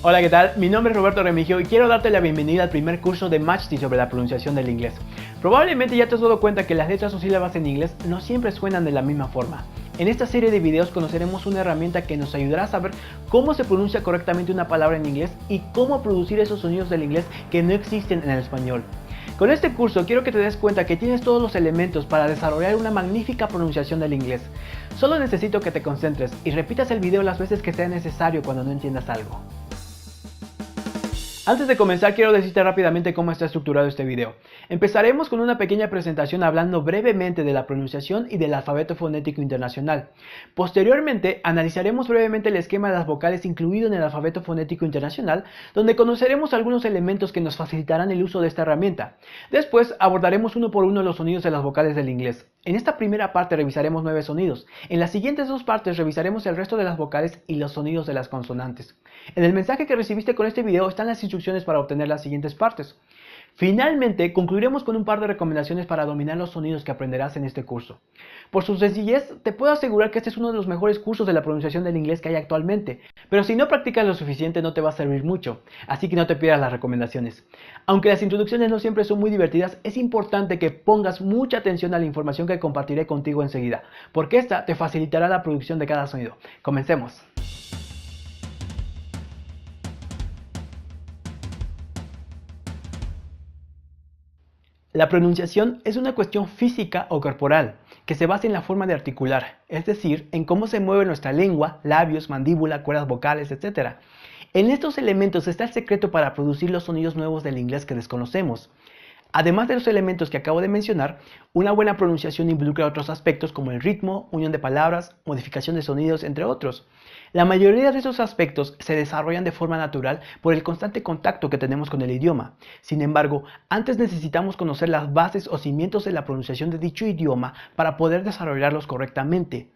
Hola, ¿qué tal? Mi nombre es Roberto Remigio y quiero darte la bienvenida al primer curso de Matchty sobre la pronunciación del inglés. Probablemente ya te has dado cuenta que las letras o sílabas en inglés no siempre suenan de la misma forma. En esta serie de videos conoceremos una herramienta que nos ayudará a saber cómo se pronuncia correctamente una palabra en inglés y cómo producir esos sonidos del inglés que no existen en el español. Con este curso quiero que te des cuenta que tienes todos los elementos para desarrollar una magnífica pronunciación del inglés. Solo necesito que te concentres y repitas el video las veces que sea necesario cuando no entiendas algo. Antes de comenzar quiero decirte rápidamente cómo está estructurado este video. Empezaremos con una pequeña presentación hablando brevemente de la pronunciación y del alfabeto fonético internacional. Posteriormente analizaremos brevemente el esquema de las vocales incluido en el alfabeto fonético internacional, donde conoceremos algunos elementos que nos facilitarán el uso de esta herramienta. Después abordaremos uno por uno los sonidos de las vocales del inglés. En esta primera parte revisaremos 9 sonidos. En las siguientes dos partes revisaremos el resto de las vocales y los sonidos de las consonantes. En el mensaje que recibiste con este video están las instrucciones para obtener las siguientes partes. Finalmente, concluiremos con un par de recomendaciones para dominar los sonidos que aprenderás en este curso. Por su sencillez, te puedo asegurar que este es uno de los mejores cursos de la pronunciación del inglés que hay actualmente, pero si no practicas lo suficiente no te va a servir mucho, así que no te pierdas las recomendaciones. Aunque las introducciones no siempre son muy divertidas, es importante que pongas mucha atención a la información que compartiré contigo enseguida, porque esta te facilitará la producción de cada sonido. Comencemos. La pronunciación es una cuestión física o corporal, que se basa en la forma de articular, es decir, en cómo se mueve nuestra lengua, labios, mandíbula, cuerdas vocales, etc. En estos elementos está el secreto para producir los sonidos nuevos del inglés que desconocemos. Además de los elementos que acabo de mencionar, una buena pronunciación involucra otros aspectos como el ritmo, unión de palabras, modificación de sonidos, entre otros. La mayoría de estos aspectos se desarrollan de forma natural por el constante contacto que tenemos con el idioma. Sin embargo, antes necesitamos conocer las bases o cimientos de la pronunciación de dicho idioma para poder desarrollarlos correctamente.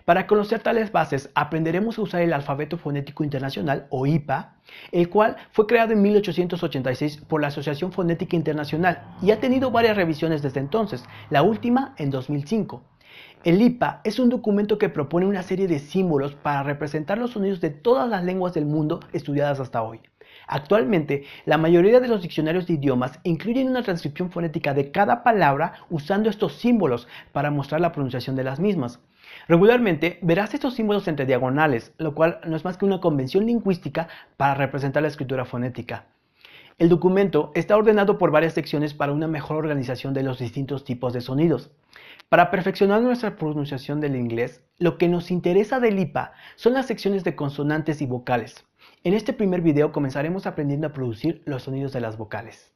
Para conocer tales bases, aprenderemos a usar el alfabeto fonético internacional, o IPA, el cual fue creado en 1886 por la Asociación Fonética Internacional y ha tenido varias revisiones desde entonces, la última en 2005. El IPA es un documento que propone una serie de símbolos para representar los sonidos de todas las lenguas del mundo estudiadas hasta hoy. Actualmente, la mayoría de los diccionarios de idiomas incluyen una transcripción fonética de cada palabra usando estos símbolos para mostrar la pronunciación de las mismas. Regularmente verás estos símbolos entre diagonales, lo cual no es más que una convención lingüística para representar la escritura fonética. El documento está ordenado por varias secciones para una mejor organización de los distintos tipos de sonidos. Para perfeccionar nuestra pronunciación del inglés, lo que nos interesa del IPA son las secciones de consonantes y vocales. En este primer video comenzaremos aprendiendo a producir los sonidos de las vocales.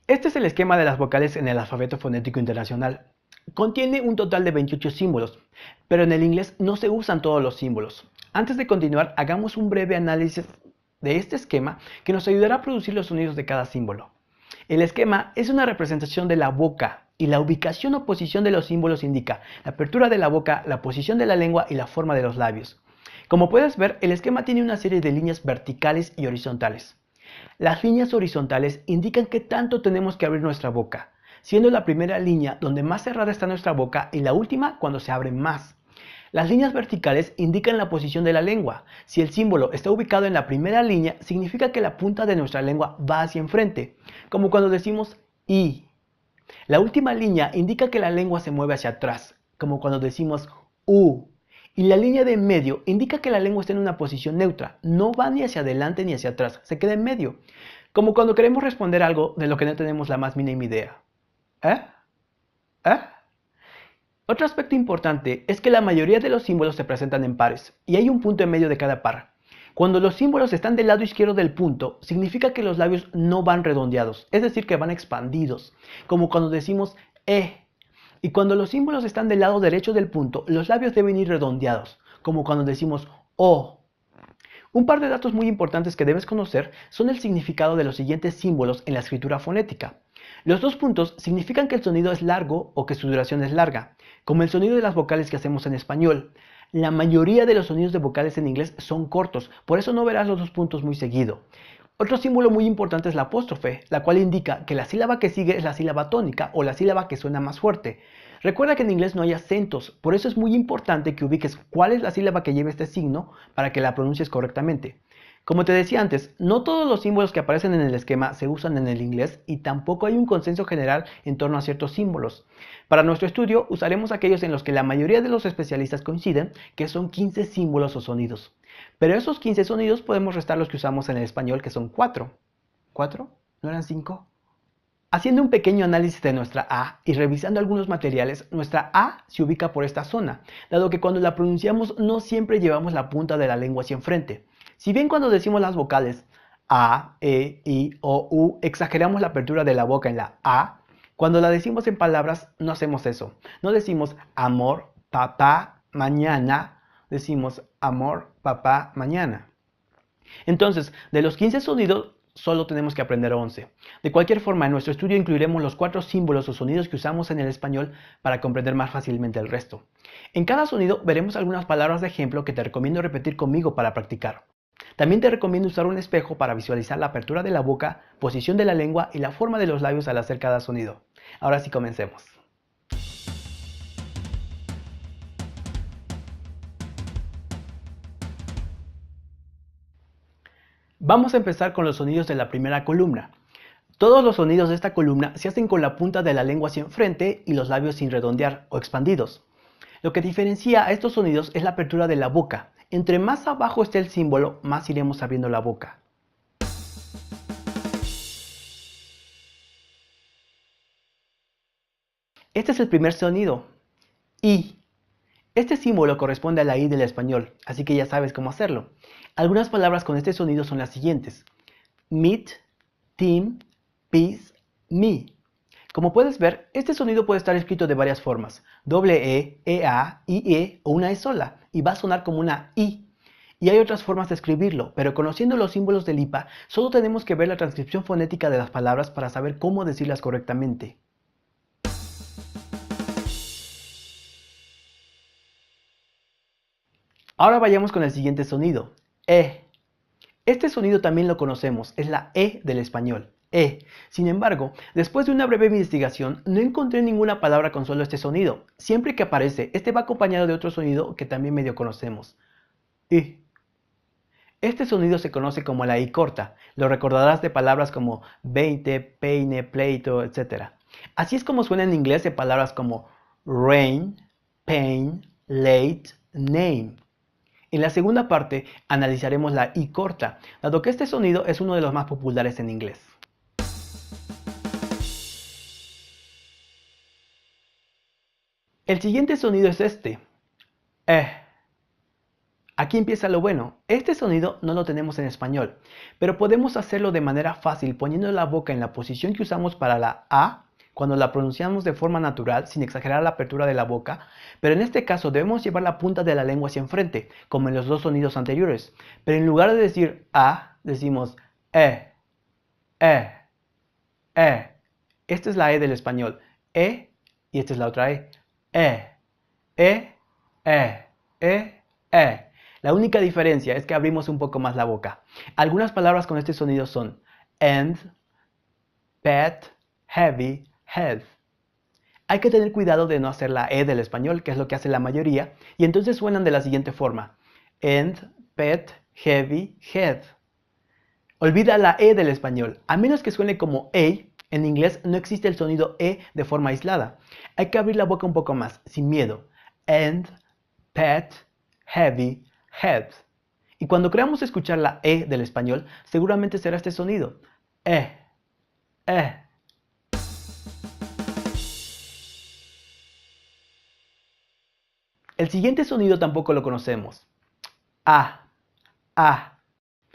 Este es el esquema de las vocales en el alfabeto fonético internacional. Contiene un total de 28 símbolos, pero en el inglés no se usan todos los símbolos. Antes de continuar, hagamos un breve análisis de este esquema que nos ayudará a producir los sonidos de cada símbolo. El esquema es una representación de la boca y la ubicación o posición de los símbolos indica la apertura de la boca, la posición de la lengua y la forma de los labios. Como puedes ver, el esquema tiene una serie de líneas verticales y horizontales. Las líneas horizontales indican qué tanto tenemos que abrir nuestra boca, siendo la primera línea donde más cerrada está nuestra boca y la última cuando se abre más. Las líneas verticales indican la posición de la lengua. Si el símbolo está ubicado en la primera línea, significa que la punta de nuestra lengua va hacia enfrente, como cuando decimos I. La última línea indica que la lengua se mueve hacia atrás, como cuando decimos U. Y la línea de en medio indica que la lengua está en una posición neutra, no va ni hacia adelante ni hacia atrás, se queda en medio, como cuando queremos responder algo de lo que no tenemos la más mínima idea. ¿Eh? ¿Eh? Otro aspecto importante es que la mayoría de los símbolos se presentan en pares, y hay un punto en medio de cada par. Cuando los símbolos están del lado izquierdo del punto, significa que los labios no van redondeados, es decir, que van expandidos, como cuando decimos E. Y cuando los símbolos están del lado derecho del punto, los labios deben ir redondeados, como cuando decimos O. Un par de datos muy importantes que debes conocer son el significado de los siguientes símbolos en la escritura fonética. Los dos puntos significan que el sonido es largo o que su duración es larga, como el sonido de las vocales que hacemos en español. La mayoría de los sonidos de vocales en inglés son cortos, por eso no verás los dos puntos muy seguido. Otro símbolo muy importante es la apóstrofe, la cual indica que la sílaba que sigue es la sílaba tónica o la sílaba que suena más fuerte. Recuerda que en inglés no hay acentos, por eso es muy importante que ubiques cuál es la sílaba que lleva este signo para que la pronuncies correctamente. Como te decía antes, no todos los símbolos que aparecen en el esquema se usan en el inglés y tampoco hay un consenso general en torno a ciertos símbolos. Para nuestro estudio usaremos aquellos en los que la mayoría de los especialistas coinciden, que son 15 símbolos o sonidos. Pero esos 15 sonidos podemos restar los que usamos en el español, que son 4. ¿4? ¿No eran 5? Haciendo un pequeño análisis de nuestra A y revisando algunos materiales, nuestra A se ubica por esta zona, dado que cuando la pronunciamos no siempre llevamos la punta de la lengua hacia enfrente. Si bien cuando decimos las vocales A, E, I, O, U, exageramos la apertura de la boca en la A, cuando la decimos en palabras no hacemos eso. No decimos amor, papá, mañana, decimos amor, papá, mañana. Entonces, de los 15 sonidos, solo tenemos que aprender 11. De cualquier forma, en nuestro estudio incluiremos los 4 símbolos o sonidos que usamos en el español para comprender más fácilmente el resto. En cada sonido veremos algunas palabras de ejemplo que te recomiendo repetir conmigo para practicar. También te recomiendo usar un espejo para visualizar la apertura de la boca, posición de la lengua y la forma de los labios al hacer cada sonido. Ahora sí, comencemos. Vamos a empezar con los sonidos de la primera columna. Todos los sonidos de esta columna se hacen con la punta de la lengua hacia enfrente y los labios sin redondear o expandidos. Lo que diferencia a estos sonidos es la apertura de la boca. Entre más abajo esté el símbolo, más iremos abriendo la boca. Este es el primer sonido, I. Este símbolo corresponde a la I del español, así que ya sabes cómo hacerlo. Algunas palabras con este sonido son las siguientes: meet, team, peace, me. Como puedes ver, este sonido puede estar escrito de varias formas: doble E, EA, IE o una E sola, y va a sonar como una I. Y hay otras formas de escribirlo, pero conociendo los símbolos del IPA, solo tenemos que ver la transcripción fonética de las palabras para saber cómo decirlas correctamente. Ahora vayamos con el siguiente sonido, E. Este sonido también lo conocemos, es la E del español, E. Sin embargo, después de una breve investigación, no encontré ninguna palabra con solo este sonido. Siempre que aparece, este va acompañado de otro sonido que también medio conocemos, I. Este sonido se conoce como la I corta. Lo recordarás de palabras como 20, peine, pleito, etc. Así es como suena en inglés de palabras como rain, pain, late, name. En la segunda parte analizaremos la I corta, dado que este sonido es uno de los más populares en inglés. El siguiente sonido es este, Aquí empieza lo bueno. Este sonido no lo tenemos en español, pero podemos hacerlo de manera fácil poniendo la boca en la posición que usamos para la A cuando la pronunciamos de forma natural sin exagerar la apertura de la boca, pero en este caso debemos llevar la punta de la lengua hacia enfrente, como en los dos sonidos anteriores. Pero en lugar de decir A, decimos E, E, E. Esta es la E del español, E, y esta es la otra E, E, E, E, E, E. La única diferencia es que abrimos un poco más la boca. Algunas palabras con este sonido son end, pet, heavy, head. Hay que tener cuidado de no hacer la E del español, que es lo que hace la mayoría, y entonces suenan de la siguiente forma: end, pet, heavy, head. Olvida la E del español. A menos que suene como A, en inglés no existe el sonido E de forma aislada. Hay que abrir la boca un poco más, sin miedo. End, pet, heavy, head. Y cuando creamos escuchar la E del español, seguramente será este sonido. E. El siguiente sonido tampoco lo conocemos. A.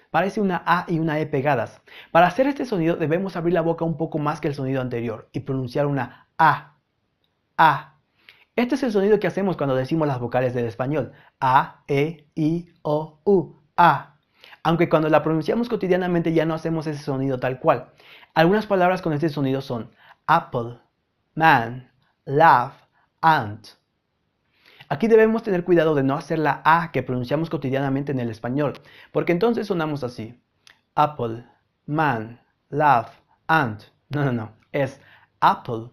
Parece una A y una E pegadas. Para hacer este sonido debemos abrir la boca un poco más que el sonido anterior y pronunciar una A. Este es el sonido que hacemos cuando decimos las vocales del español. A, E, I, O, U. A. Aunque cuando la pronunciamos cotidianamente ya no hacemos ese sonido tal cual. Algunas palabras con este sonido son apple, man, laugh, ant. Aquí debemos tener cuidado de no hacer la A que pronunciamos cotidianamente en el español, porque entonces sonamos así. Apple, man, laugh, ant. No. Es apple,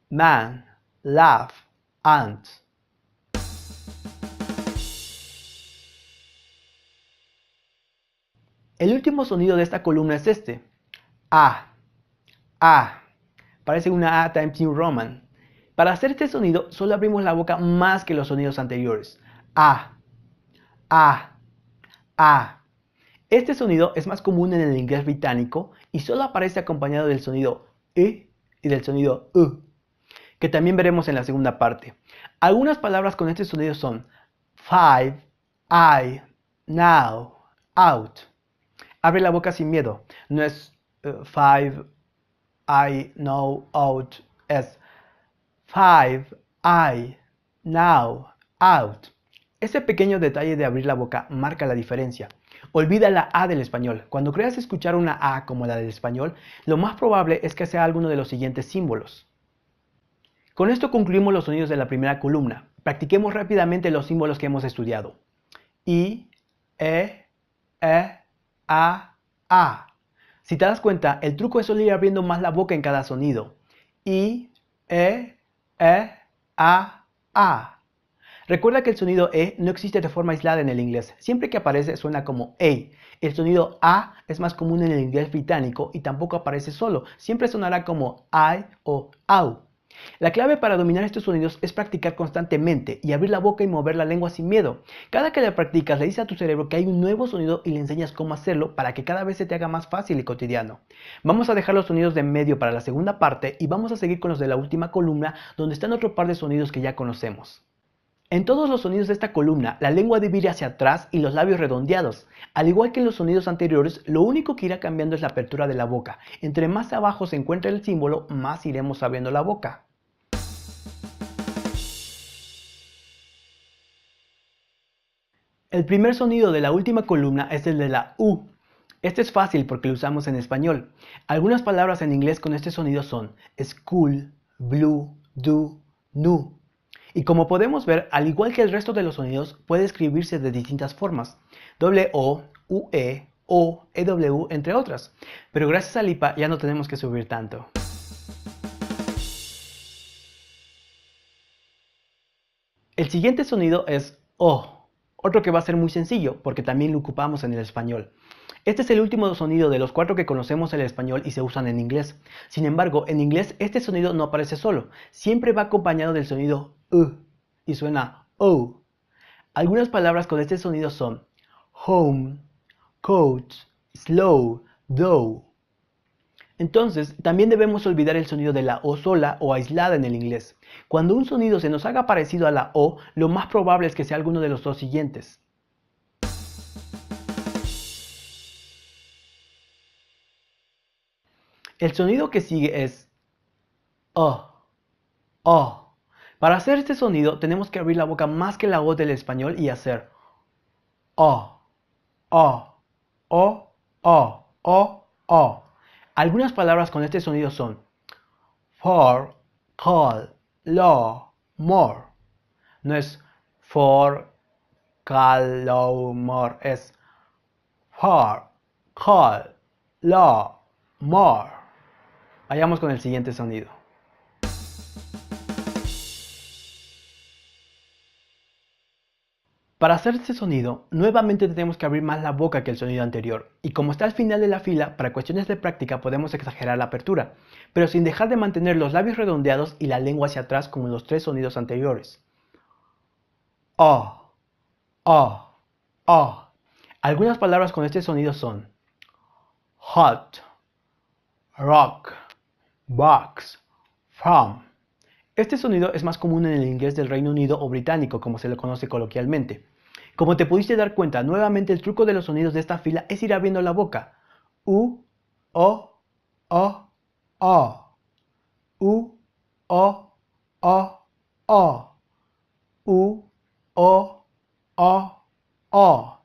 man, laugh, aunt. El último sonido de esta columna es este. A. A. Parece una A Times New Roman. Para hacer este sonido solo abrimos la boca más que los sonidos anteriores. A. A. A. Este sonido es más común en el inglés británico y solo aparece acompañado del sonido E y del sonido U, que también veremos en la segunda parte. Algunas palabras con este sonido son five, I, now, out. Abre la boca sin miedo. No es five, I, now, out. Es five, I, now, out. Ese pequeño detalle de abrir la boca marca la diferencia. Olvida la A del español. Cuando creas escuchar una A como la del español, lo más probable es que sea alguno de los siguientes símbolos. Con esto concluimos los sonidos de la primera columna. Practiquemos rápidamente los símbolos que hemos estudiado. I, E, A. Si te das cuenta, el truco es solo ir abriendo más la boca en cada sonido. I, A. Recuerda que el sonido E no existe de forma aislada en el inglés. Siempre que aparece suena como A. El sonido A es más común en el inglés británico y tampoco aparece solo. Siempre sonará como I o AU. La clave para dominar estos sonidos es practicar constantemente y abrir la boca y mover la lengua sin miedo. Cada que la practicas le dices a tu cerebro que hay un nuevo sonido y le enseñas cómo hacerlo para que cada vez se te haga más fácil y cotidiano. Vamos a dejar los sonidos de medio para la segunda parte y vamos a seguir con los de la última columna, donde están otro par de sonidos que ya conocemos. En todos los sonidos de esta columna, la lengua divide hacia atrás y los labios redondeados. Al igual que en los sonidos anteriores, lo único que irá cambiando es la apertura de la boca. Entre más abajo se encuentra el símbolo, más iremos abriendo la boca. El primer sonido de la última columna es el de la U. Este es fácil porque lo usamos en español. Algunas palabras en inglés con este sonido son school, blue, do, nu. Y como podemos ver, al igual que el resto de los sonidos, puede escribirse de distintas formas. O, UE, O, EW, entre otras. Pero gracias a Lipa ya no tenemos que subir tanto. El siguiente sonido es O. Otro que va a ser muy sencillo, porque también lo ocupamos en el español. Este es el último sonido de los 4 que conocemos en el español y se usan en inglés. Sin embargo, en inglés este sonido no aparece solo. Siempre va acompañado del sonido y suena O. Algunas palabras con este sonido son home, coat, slow, though. Entonces, también debemos olvidar el sonido de la O sola o aislada en el inglés. Cuando un sonido se nos haga parecido a la O, lo más probable es que sea alguno de los dos siguientes. El sonido que sigue es O. Para hacer este sonido tenemos que abrir la boca más que la O del español y hacer O. Algunas palabras con este sonido son for, call, law, more. No es for, call, law, more. Es for, call, law, more. Vayamos con el siguiente sonido. Para hacer este sonido, nuevamente tenemos que abrir más la boca que el sonido anterior, y como está al final de la fila, para cuestiones de práctica podemos exagerar la apertura, pero sin dejar de mantener los labios redondeados y la lengua hacia atrás como en los 3 sonidos anteriores. O. Algunas palabras con este sonido son hot, rock, box, from. Este sonido es más común en el inglés del Reino Unido o británico, como se lo conoce coloquialmente. Como te pudiste dar cuenta, nuevamente el truco de los sonidos de esta fila es ir abriendo la boca. U, O. U, O, U, O.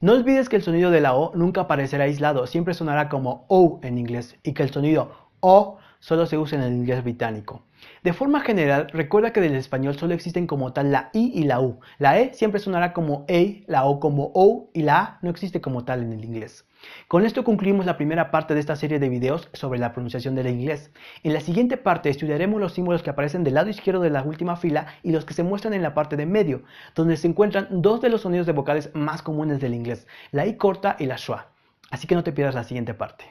No olvides que el sonido de la O nunca aparecerá aislado, siempre sonará como O en inglés, y que el sonido O solo se usa en el inglés británico. De forma general, recuerda que del español solo existen como tal la I y la U. La E siempre sonará como E, la O como O y la A no existe como tal en el inglés. Con esto concluimos la primera parte de esta serie de videos sobre la pronunciación del inglés. En la siguiente parte estudiaremos los símbolos que aparecen del lado izquierdo de la última fila y los que se muestran en la parte de medio, donde se encuentran dos de los sonidos de vocales más comunes del inglés, la I corta y la schwa. Así que no te pierdas la siguiente parte.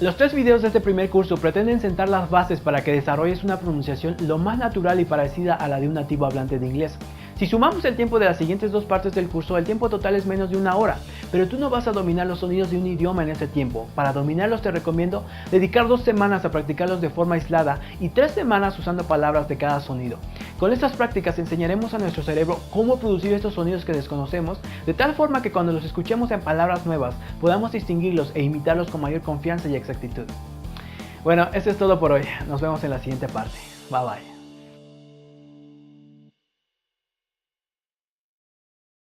Los 3 videos de este primer curso pretenden sentar las bases para que desarrolles una pronunciación lo más natural y parecida a la de un nativo hablante de inglés. Si sumamos el tiempo de las siguientes 2 partes del curso, el tiempo total es menos de 1 hora, pero tú no vas a dominar los sonidos de un idioma en ese tiempo. Para dominarlos te recomiendo dedicar 2 semanas a practicarlos de forma aislada y 3 semanas usando palabras de cada sonido. Con estas prácticas enseñaremos a nuestro cerebro cómo producir estos sonidos que desconocemos, de tal forma que cuando los escuchemos en palabras nuevas podamos distinguirlos e imitarlos con mayor confianza y exactitud. Bueno, eso es todo por hoy. Nos vemos en la siguiente parte. Bye bye.